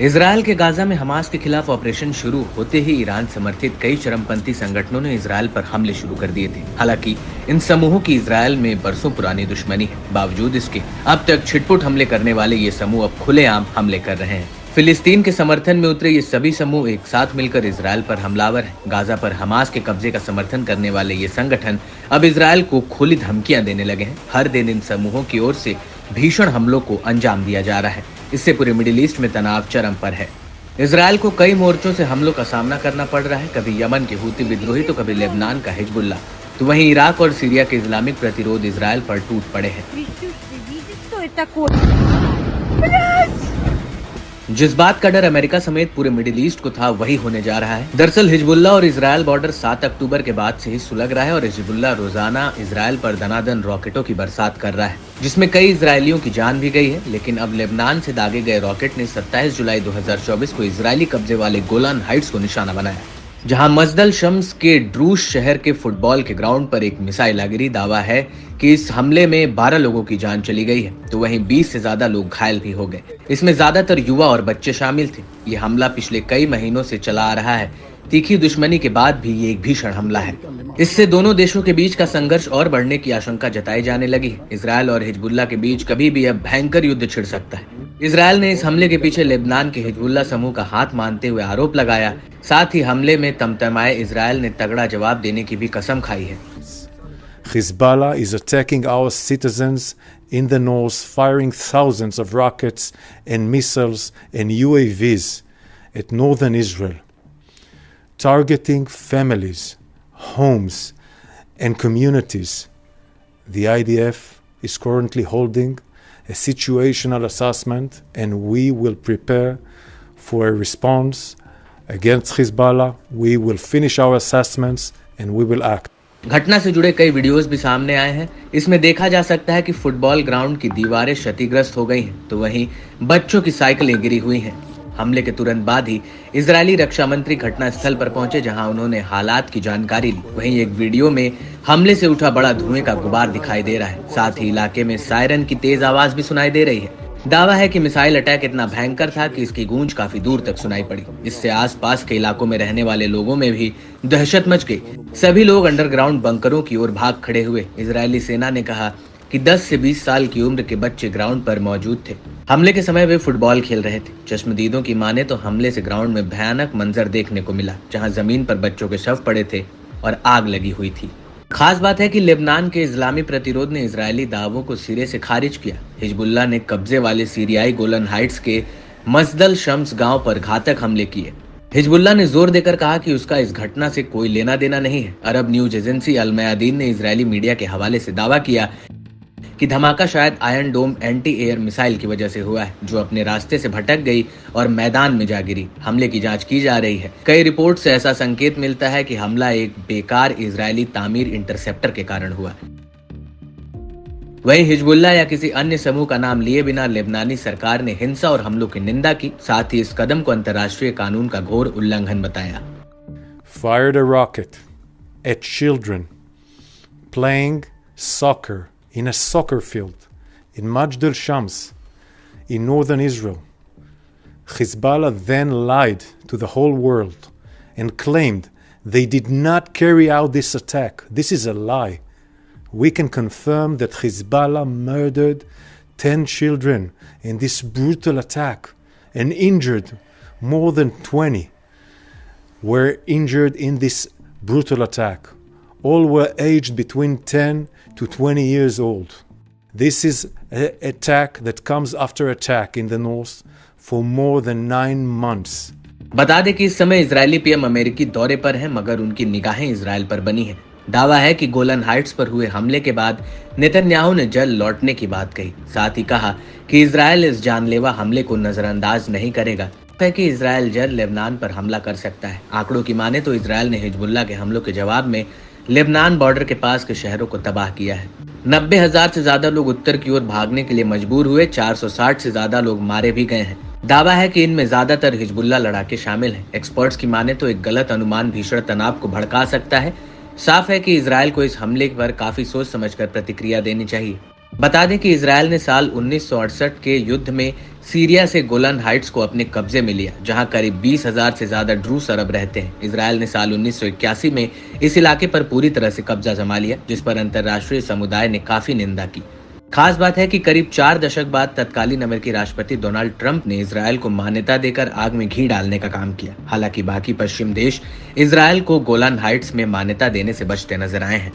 Israel के Gaza में Hamas के खिलाफ ऑपरेशन शुरू होते ही ईरान समर्थित कई चरमपंथी संगठनों ने इजरायल पर हमले शुरू कर दिए थे। हालांकि इन समूहों की इजरायल में बरसों पुरानी दुश्मनी है। बावजूद इसके अब तक छिटपुट हमले करने वाले ये समूह अब खुलेआम हमले कर रहे हैं। फिलिस्तीन के समर्थन में उतरे ये सभी समूह एक साथ मिलकर इजरायल पर हमलावर हैं। गाजा पर हमास के कब्जे का समर्थन करने वाले ये संगठन अब इजरायल को खुली धमकियां देने लगे हैं। हर दिन इन समूहों की ओर से भीषण हमलों को अंजाम दिया जा रहा है। इससे पूरे मिडिल ईस्ट में तनाव चरम पर है। इजरायल को कई मोर्चों से हमलों का सामना करना पड़ रहा है। कभी यमन के हूती विद्रोही तो कभी लेबनान का हिजबुल्लाह, तो वहीं इराक और सीरिया के इस्लामिक प्रतिरोध इजरायल पर टूट पड़े हैं। जिस बात का डर अमेरिका समेत पूरे मिडिल ईस्ट को था वही होने जा रहा है। दरअसल हिजबुल्लाह और इजरायल बॉर्डर 7 अक्टूबर के बाद से ही सुलग रहा है और हिजबुल्लाह रोजाना इजरायल पर दनादन रॉकेटों की बरसात कर रहा है, जिसमें कई इजरायलियों की जान भी गई है। लेकिन अब लेबनान से दागे गए रॉकेट ने 27 जुलाई 2024 को इजरायली कब्जे वाले गोलान हाइट्स को निशाना बनाया, जहां मजदल शम्स के ड्रूश शहर के फुटबॉल के ग्राउंड पर एक मिसाइल आ गिरी। दावा है कि इस हमले में 12 लोगों की जान चली गई है, तो वहीं 20 से ज्यादा लोग घायल भी हो गए। इसमें ज्यादातर युवा और बच्चे शामिल थे। ये हमला पिछले कई महीनों से चला आ रहा है। तीखी दुश्मनी के बाद भी ये एक भीषण हमला है। इससे दोनों देशों के बीच का संघर्ष और बढ़ने की आशंका जताई जाने लगी है। इजरायल और हिजबुल्लाह के बीच कभी भी अब भयंकर युद्ध छिड़ सकता है। इजरायल ने इस हमले के पीछे लेबनान के हिजबुल्लाह समूह का हाथ मानते हुए आरोप लगाया। साथ ही हमले में तमतमाए इजरायल ने तगड़ा जवाब देने की भी कसम खाई है। Hezbollah is attacking our citizens in the north, firing thousands of rockets and missiles and UAVs at northern Israel, targeting families, homes, and communities. The IDF is currently holding a situational assessment, and we will prepare for a response against Hezbollah. We will finish our assessments and we will act. घटना से जुड़े कई videos भी सामने आए हैं। इसमें देखा जा सकता है कि फुटबॉल ग्राउंड की दीवारें क्षतिग्रस्त हो गई हैं, तो वहीं बच्चों की साइकिलें गिरी हुई हैं। हमले के तुरंत बाद ही इजरायली रक्षा मंत्री घटना स्थल पर पहुंचे, जहां उन्होंने हालात की जानकारी ली। वहीं एक वीडियो में हमले से उठा बड़ा धुएं का गुबार दिखाई दे रहा है। साथ ही इलाके में सायरन की तेज आवाज भी सुनाई दे रही है। दावा है कि मिसाइल अटैक इतना भयंकर था कि इसकी गूंज काफी दूर तक सुनाई पड़ी। इससे आसपास के इलाकों में रहने वाले लोगों में भी दहशत मच गई। सभी लोग अंडरग्राउंड बंकरों की ओर भाग खड़े हुए। इजरायली सेना ने कहा कि 10 से 20 साल की उम्र के बच्चे ग्राउंड पर मौजूद थे। हमले के समय वे फुटबॉल खेल रहे थे। चश्मदीदों की माने तो हमले से ग्राउंड में भयानक मंजर देखने को मिला, जहां जमीन पर बच्चों के शव पड़े थे और आग लगी हुई थी। खास बात है कि लेबनान के इस्लामी प्रतिरोध ने इजरायली दावों को सिरे से खारिज किया। हिजबुल्लाह ने कब्जे वाले सीरियाई गोलन हाइट्स के मजदल शम्स गांव पर घातक हमले किए। हिजबुल्लाह ने जोर देकर कहा कि उसका इस घटना से कोई लेना देना नहीं है। अरब न्यूज एजेंसी अल मयादीन ने इजरायली मीडिया के हवाले से दावा किया कि धमाका शायद आयरन डोम एंटी एयर मिसाइल की वजह से हुआ है, जो अपने रास्ते से भटक गई और मैदान में जा गिरी। हमले की जांच की जा रही है। कई रिपोर्ट से ऐसा संकेत मिलता है कि हमला एक बेकार इजरायली तामीर इंटरसेप्टर के कारण हुआ। वहीं हिजबुल्लाह या किसी अन्य समूह का नाम लिए बिना लेबनानी सरकार ने हिंसा और हमलों की निंदा की। साथ ही इस कदम को अंतर्राष्ट्रीय कानून का घोर उल्लंघन बताया। Fired a rocket at children playing soccer in a soccer field in Majd al-Shams in northern Israel. Hezbollah then lied to the whole world and claimed they did not carry out this attack. This is a lie. We can confirm that Hezbollah murdered 10 children in this brutal attack and injured more than 20 were injured in this brutal attack. All were aged between 10 to 20 years old. This is an attack that comes after attack in the north for more than 9 months. बता दें कि इस समय Israeli PM अमेरिकी दौरे पर हैं, मगर उनकी निगाहें इजरायल पर बनी हैं। दावा है कि गोलन हाइट्स पर हुए हमले के बाद नेतन्याहू ने जल्द लौटने की बात कही। साथ ही कहा कि इजरायल इस जानलेवा हमले को नजरअंदाज नहीं करेगा। है कि इजरायल जल्द लेबनान पर हमला कर सकता है। आंकड़ों की माने तो इजरायल ने हिजबुल्लाह के हमलों के जवाब में लेबनान बॉर्डर के पास के शहरों को तबाह किया है। 90,000 से ज्यादा लोग उत्तर की ओर भागने के लिए मजबूर हुए। 460 से ज्यादा लोग मारे भी गए हैं। दावा है कि इनमें ज्यादातर हिजबुल्लाह लड़ाके शामिल हैं। एक्सपर्ट्स की माने तो एक गलत अनुमान भीषण तनाव को भड़का सकता है। साफ है कि इजरायल को इस हमले पर काफी सोच समझकर प्रतिक्रिया देनी चाहिए। बता दें कि इजरायल ने साल 1968 के युद्ध में सीरिया से गोलन हाइट्स को अपने कब्जे में लिया, जहां करीब 20,000 से ज्यादा ड्रूस अरब रहते हैं। इजरायल ने साल 1981 में इस इलाके पर पूरी तरह से कब्जा जमा लिया, जिस पर अंतर्राष्ट्रीय समुदाय ने काफी निंदा की। खास बात है कि करीब 4 दशक बाद तत्कालीन अमेरिकी राष्ट्रपति डोनाल्ड ट्रंप ने इजरायल को मान्यता देकर आग में घी डालने का काम किया। हालांकि बाकी पश्चिम देश इजरायल को गोलान हाइट्स में मान्यता देने से बचते नजर आए हैं।